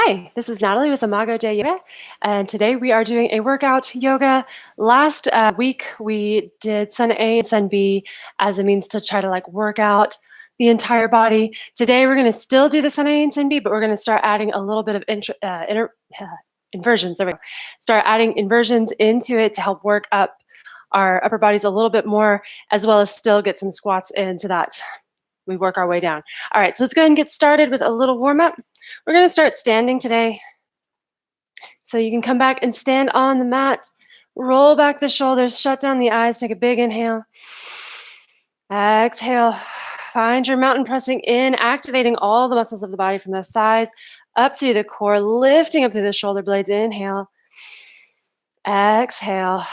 Hi, this is Natalie with Imago Day Yoga, and today we are doing a workout yoga. Last week we did SunA and SunB as a means to try to work out the entire body. Today we're going to still do the SunA and SunB, but we're going to start adding a little bit of inversions. There we go. Start adding inversions into it to help work up our upper bodies a little bit more, as well as still get some squats in so that we work our way down. All right, so let's go ahead and get started with a little warm up. We're going to start standing today. So you can come back and stand on the mat, roll back the shoulders, shut down the eyes, take a big inhale. Exhale, find your mountain pressing in, activating all the muscles of the body from the thighs up through the core, lifting up through the shoulder blades. Inhale, exhale.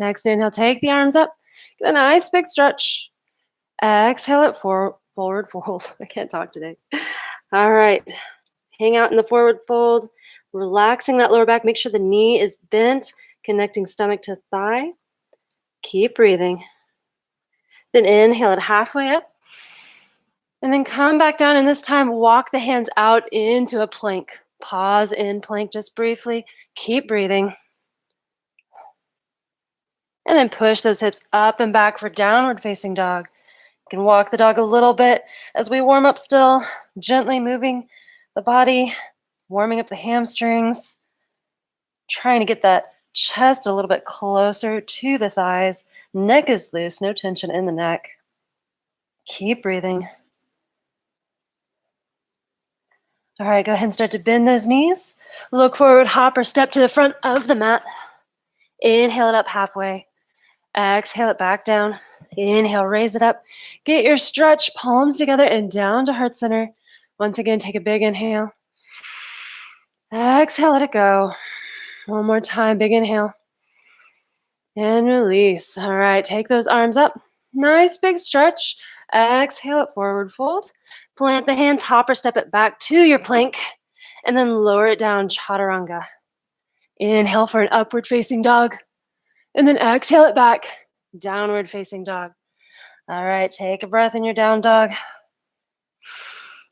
Next inhale, take the arms up, get a nice big stretch. Exhale it forward fold. I can't talk today. All right, hang out in the forward fold, relaxing that lower back. Make sure the knee is bent, connecting stomach to thigh. Keep breathing. Then inhale it halfway up. And then come back down, and this time walk the hands out into a plank. Pause in plank just briefly. Keep breathing. And then push those hips up and back for downward facing dog. You can walk the dog a little bit as we warm up still, gently moving the body, warming up the hamstrings, trying to get that chest a little bit closer to the thighs. Neck is loose, no tension in the neck. Keep breathing. All right, go ahead and start to bend those knees. Look forward, hop or step to the front of the mat. Inhale it up halfway. Exhale it back down. Inhale, raise it up. Get your stretch, palms together and down to heart center. Once again, take a big inhale. Exhale, let it go. One more time, big inhale. And release. All right, take those arms up. Nice big stretch. Exhale it, forward fold. Plant the hands, hop or step it back to your plank. And then lower it down, chaturanga. Inhale for an upward facing dog. And then exhale it back. Downward facing dog. All right, take a breath in your down dog.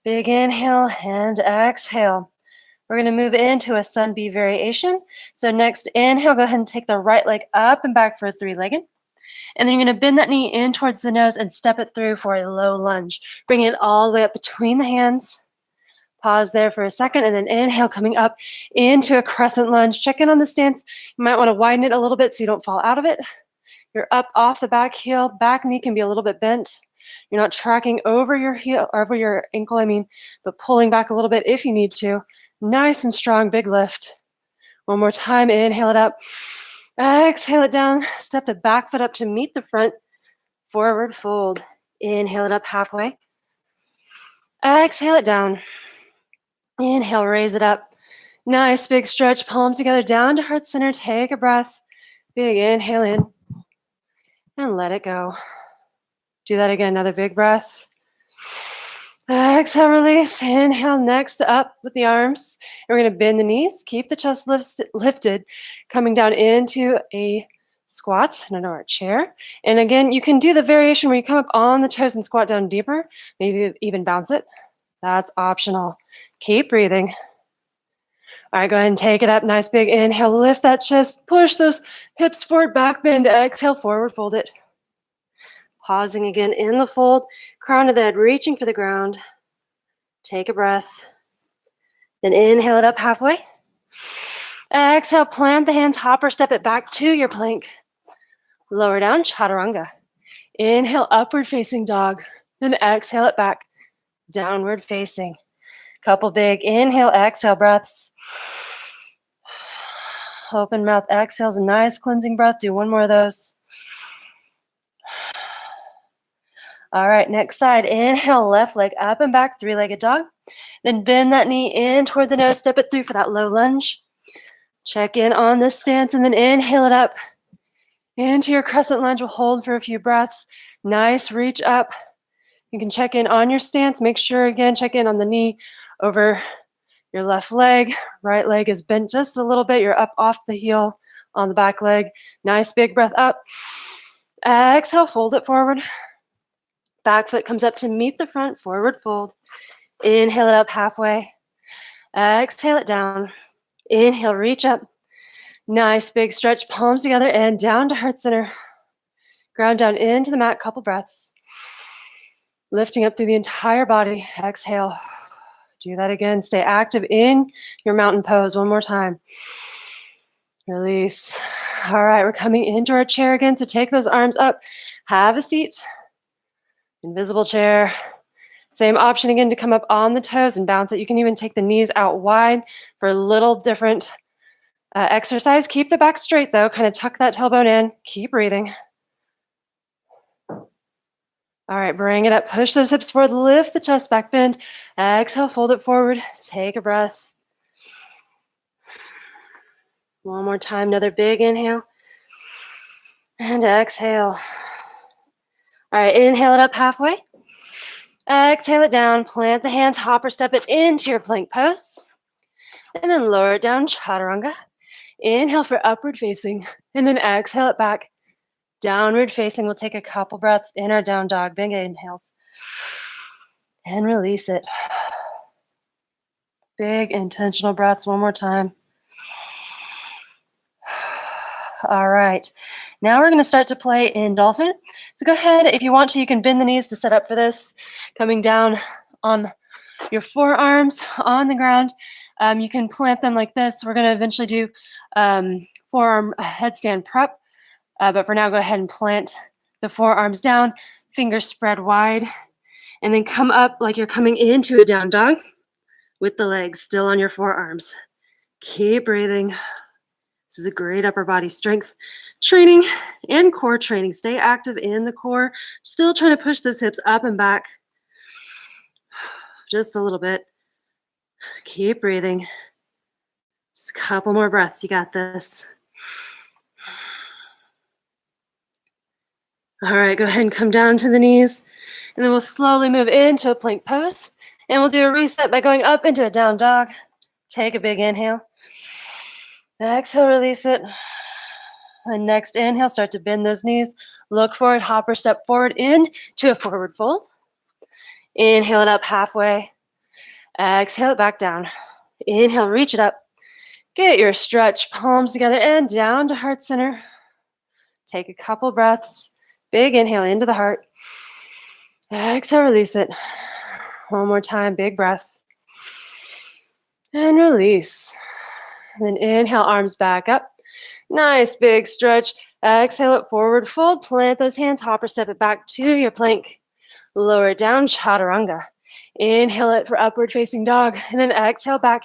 Big inhale and exhale. We're going to move into a SunB variation. So next inhale, go ahead and take the right leg up and back for a three-legged. And then you're going to bend that knee in towards the nose and step it through for a low lunge. Bring it all the way up between the hands. Pause there for a second, and then inhale, coming up into a crescent lunge. Check in on the stance. You might want to widen it a little bit so you don't fall out of it. You're up off the back heel. Back knee can be a little bit bent. You're not tracking over your heel, over your ankle, but pulling back a little bit if you need to. Nice and strong, big lift. One more time, inhale it up. Exhale it down. Step the back foot up to meet the front. Forward fold. Inhale it up halfway. Exhale it down. Inhale, raise it up. Nice big stretch, palms together down to heart center. Take a breath. Big inhale in. And let it go. Do that again, another big breath. Exhale, release. Inhale, next up with the arms. And we're going to bend the knees, keep the chest lifted, coming down into a squat, or a chair. And again, you can do the variation where you come up on the toes and squat down deeper, maybe even bounce it. That's optional. Keep breathing. All right, go ahead and take it up. Nice big inhale. Lift that chest. Push those hips forward, back bend. Exhale, forward fold it. Pausing again in the fold. Crown of the head, reaching for the ground. Take a breath. Then inhale it up halfway. Exhale, plant the hands, hop or step it back to your plank. Lower down, chaturanga. Inhale, upward facing dog. Then exhale it back. Downward facing. Couple big inhale, exhale breaths. Open mouth exhales, a nice cleansing breath. Do one more of those. All right, next side. Inhale, left leg up and back, three-legged dog. Then bend that knee in toward the nose, step it through for that low lunge. Check in on this stance and then inhale it up. Into your crescent lunge. We'll hold for a few breaths. Nice reach up. You can check in on your stance. Make sure, again, check in on the knee over your left leg. Right leg is bent just a little bit. You're up off the heel on the back leg. Nice big breath up. Exhale, fold it forward. Back foot comes up to meet the front, forward fold. Inhale it up halfway. Exhale it down. Inhale, reach up. Nice big stretch, palms together and down to heart center. Ground down into the mat, couple breaths. Lifting up through the entire body. Exhale. Do that again. Stay active in your mountain pose. One more time. Release. All right, we're coming into our chair again. So take those arms up. Have a seat. Invisible chair. Same option again to come up on the toes and bounce it. You can even take the knees out wide for a little different exercise. Keep the back straight though. Kind of tuck that tailbone in. Keep breathing. All right, bring it up. Push those hips forward. Lift the chest back, bend. Exhale, fold it forward. Take a breath. One more time, another big inhale. And exhale. All right, inhale it up halfway. Exhale it down. Plant the hands, hopper step it into your plank pose. And then lower it down, chaturanga. Inhale for upward facing. And then exhale it back. Downward facing. We'll take a couple breaths in our down dog. Big inhales. And release it. Big intentional breaths. One more time. All right. Now we're going to start to play in dolphin. So go ahead. If you want to, you can bend the knees to set up for this. Coming down on your forearms on the ground. You can plant them like this. We're going to eventually do forearm headstand prep. But for now, go ahead and plant the forearms down, fingers spread wide, and then come up like you're coming into a down dog with the legs still on your forearms. Keep breathing. This is a great upper body strength training and core training. Stay active in the core. Still trying to push those hips up and back. Just a little bit. Keep breathing. Just a couple more breaths. You got this. All right, go ahead and come down to the knees. And then we'll slowly move into a plank pose. And we'll do a reset by going up into a down dog. Take a big inhale. Exhale, release it. And next inhale, start to bend those knees. Look forward, hopper step forward into a forward fold. Inhale it up halfway. Exhale it back down. Inhale, reach it up. Get your stretch, palms together and down to heart center. Take a couple breaths. Big inhale into the heart. Exhale, release it. One more time, big breath. And release. And then inhale, arms back up. Nice big stretch. Exhale it forward, fold. Plant those hands, hopper step it back to your plank. Lower it down, chaturanga. Inhale it for upward facing dog. And then exhale back,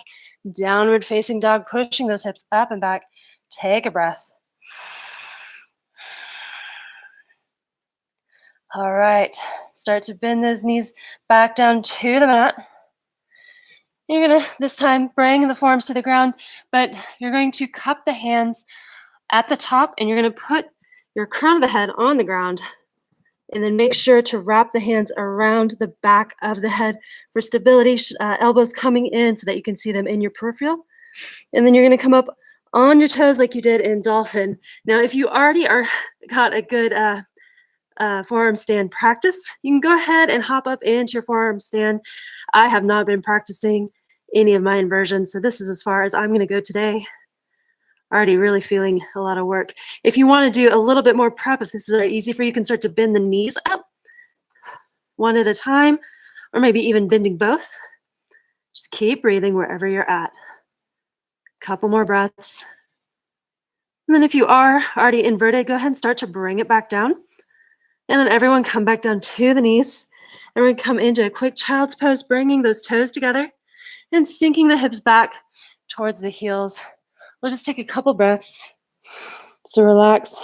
downward facing dog, pushing those hips up and back. Take a breath. All right, start to bend those knees back down to the mat. You're gonna, this time, bring the forearms to the ground, but you're going to cup the hands at the top and you're gonna put your crown of the head on the ground and then make sure to wrap the hands around the back of the head for stability, elbows coming in so that you can see them in your peripheral. And then you're gonna come up on your toes like you did in dolphin. Now, if you already got a good forearm stand practice, you can go ahead and hop up into your forearm stand. I have not been practicing any of my inversions, so this is as far as I'm going to go today. Already really feeling a lot of work. If you want to do a little bit more prep, if this is easy for you, you can start to bend the knees up one at a time, or maybe even bending both. Just keep breathing wherever you're at. Couple more breaths. And then if you are already inverted, go ahead and start to bring it back down. And then everyone come back down to the knees. And we're going to come into a quick child's pose, bringing those toes together and sinking the hips back towards the heels. We'll just take a couple breaths. So relax.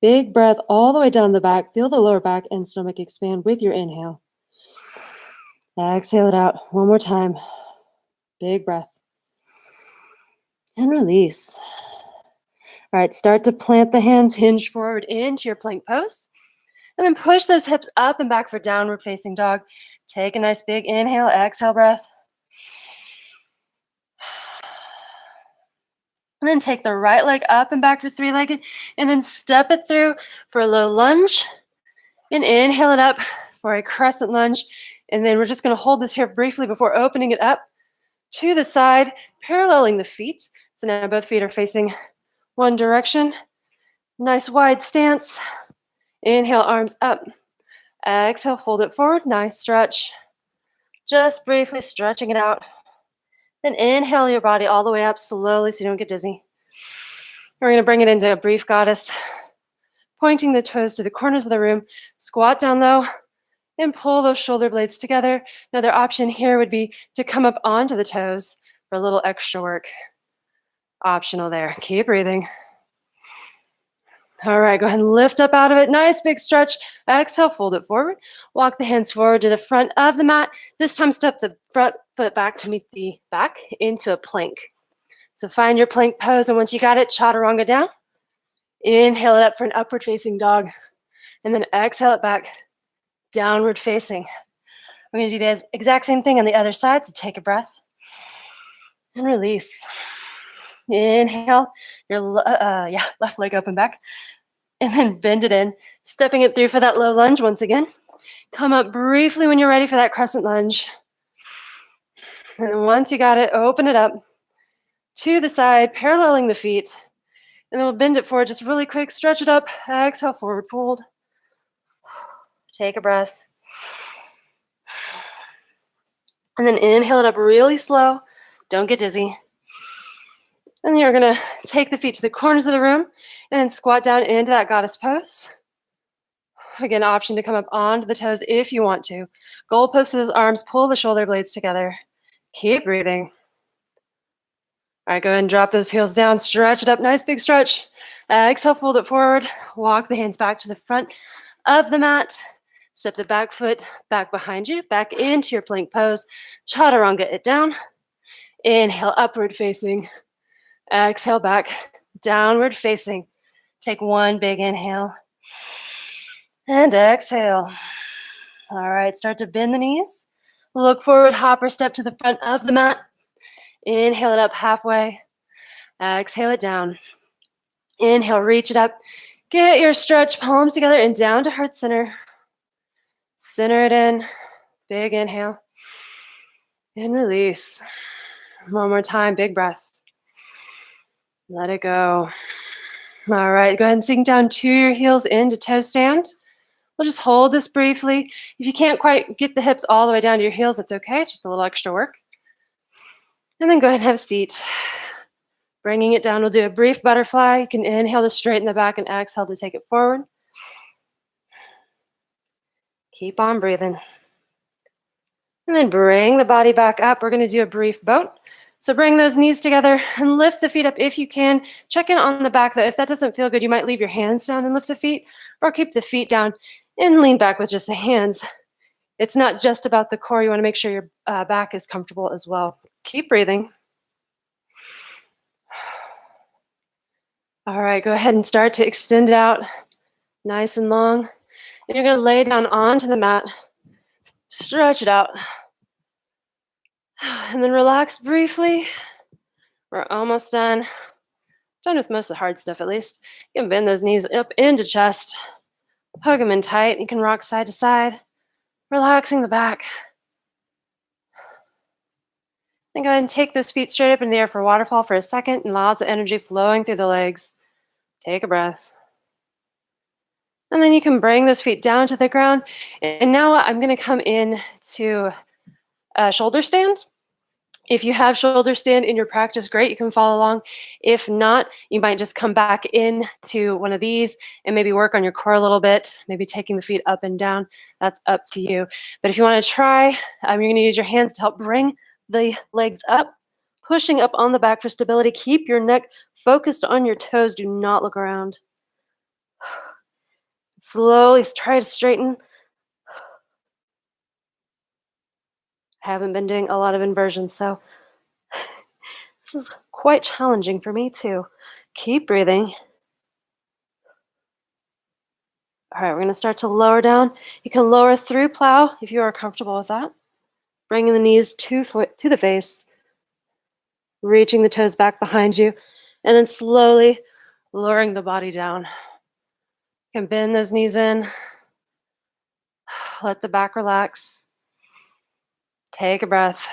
Big breath all the way down the back. Feel the lower back and stomach expand with your inhale. Exhale it out. One more time. Big breath. And release. All right, start to plant the hands, hinge forward into your plank pose. And then push those hips up and back for downward facing dog. Take a nice big inhale, exhale breath. And then take the right leg up and back for three-legged. And then step it through for a low lunge. And inhale it up for a crescent lunge. And then we're just going to hold this here briefly before opening it up to the side, paralleling the feet. So now both feet are facing one direction. Nice wide stance. Inhale, arms up. Exhale, fold it forward. Nice stretch. Just briefly stretching it out. Then inhale your body all the way up slowly so you don't get dizzy. We're going to bring it into a brief goddess. Pointing the toes to the corners of the room. Squat down low and pull those shoulder blades together. Another option here would be to come up onto the toes for a little extra work. Optional there. Keep breathing. All right, go ahead and lift up out of it. Nice big stretch. Exhale, fold it forward. Walk the hands forward to the front of the mat. This time step the front foot back to meet the back into a plank. So find your plank pose, and once you got it, chaturanga down. Inhale it up for an upward facing dog. And then exhale it back, downward facing. We're going to do the exact same thing on the other side, so take a breath and release. Inhale your left leg up and back, and then bend it in, stepping it through for that low lunge once again. Come up briefly when you're ready for that crescent lunge. And then once you got it, open it up to the side, paralleling the feet. And then we'll bend it forward, just really quick, stretch it up, exhale, forward fold. Take a breath. And then inhale it up really slow. Don't get dizzy. And then you're going to take the feet to the corners of the room and then squat down into that goddess pose. Again, option to come up onto the toes if you want to. Goalpost those arms, pull the shoulder blades together. Keep breathing. All right, go ahead and drop those heels down, stretch it up, nice big stretch. Exhale, fold it forward, walk the hands back to the front of the mat. Step the back foot back behind you, back into your plank pose. Chaturanga it down. Inhale, upward facing. Exhale, back, downward facing. Take one big inhale. And exhale. All right, start to bend the knees. Look forward, hopper step to the front of the mat. Inhale it up halfway. Exhale it down. Inhale, reach it up. Get your stretch, palms together and down to heart center. Center it in. Big inhale. And release. One more time, big breath. Let it go. All right, go ahead and sink down to your heels into toe stand. We'll just hold this briefly. If you can't quite get the hips all the way down to your heels, it's okay. It's just a little extra work. And then go ahead and have a seat. Bringing it down, we'll do a brief butterfly. You can inhale to straighten the back and exhale to take it forward. Keep on breathing. And then bring the body back up. We're going to do a brief boat. So bring those knees together and lift the feet up if you can. Check in on the back though. If that doesn't feel good, you might leave your hands down and lift the feet, or keep the feet down and lean back with just the hands. It's not just about the core. You want to make sure your back is comfortable as well. Keep breathing. All right, go ahead and start to extend it out nice and long. And you're going to lay down onto the mat. Stretch it out. And then relax briefly. We're almost done. Done with most of the hard stuff at least. You can bend those knees up into chest. Hug them in tight. You can rock side to side. Relaxing the back. Then go ahead and take those feet straight up in the air for a waterfall for a second and lots of energy flowing through the legs. Take a breath. And then you can bring those feet down to the ground. And now I'm going to come in to a shoulder stand. If you have shoulder stand in your practice, great, you can follow along. If not, you might just come back in to one of these and maybe work on your core a little bit, maybe taking the feet up and down. That's up to you. But if you want to try, you're going to use your hands to help bring the legs up, pushing up on the back for stability. Keep your neck focused on your toes. Do not look around. Slowly try to straighten. Haven't been doing a lot of inversions, so this is quite challenging for me too. Keep breathing. All right, we're going to start to lower down. You can lower through plow if you are comfortable with that. Bringing the knees to the face, reaching the toes back behind you, and then slowly lowering the body down. You can bend those knees in. Let the back relax. Take a breath.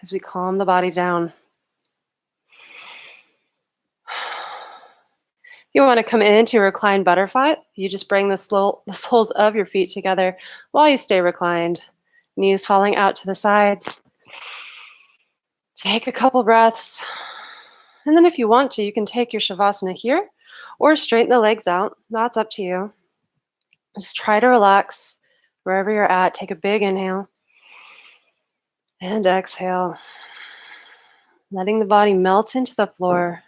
as we calm the body down. You want to come into Recline Butterfly. You just bring the soles of your feet together while you stay reclined. Knees falling out to the sides. Take a couple breaths. And then if you want to, you can take your Shavasana here or straighten the legs out. That's up to you. Just try to relax wherever you're at. Take a big inhale and exhale. Letting the body melt into the floor.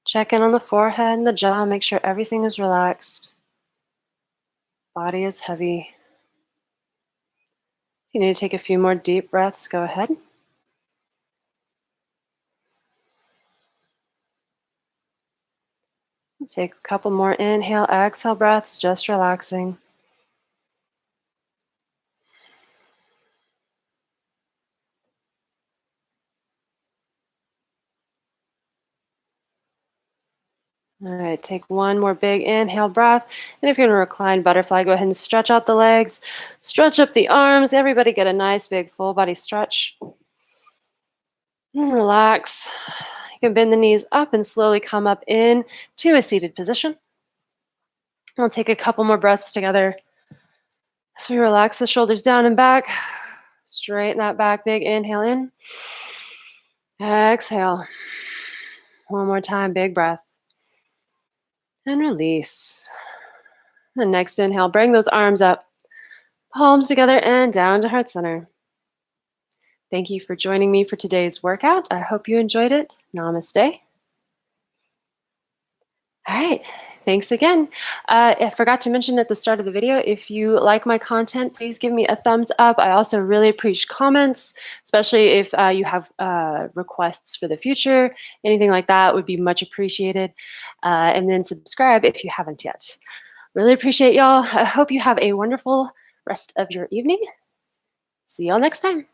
Check in on the forehead and the jaw. Make sure everything is relaxed. Body is heavy. If you need to take a few more deep breaths, go ahead. Take a couple more inhale, exhale breaths, just relaxing. All right, take one more big inhale breath. And if you're in a reclined butterfly, go ahead and stretch out the legs, stretch up the arms. Everybody get a nice big full body stretch. And relax. You can bend the knees up and slowly come up in to a seated position. We'll take a couple more breaths together. So we relax the shoulders down and back. Straighten that back, big inhale in. Exhale. One more time, big breath. And release. The next inhale, bring those arms up, palms together and down to heart center. Thank you for joining me for today's workout. I hope you enjoyed it. Namaste. All right, thanks again. I forgot to mention at the start of the video, if you like my content, please give me a thumbs up. I also really appreciate comments, especially if you have requests for the future. Anything like that would be much appreciated. And then subscribe if you haven't yet. Really appreciate y'all. I hope you have a wonderful rest of your evening. See y'all next time.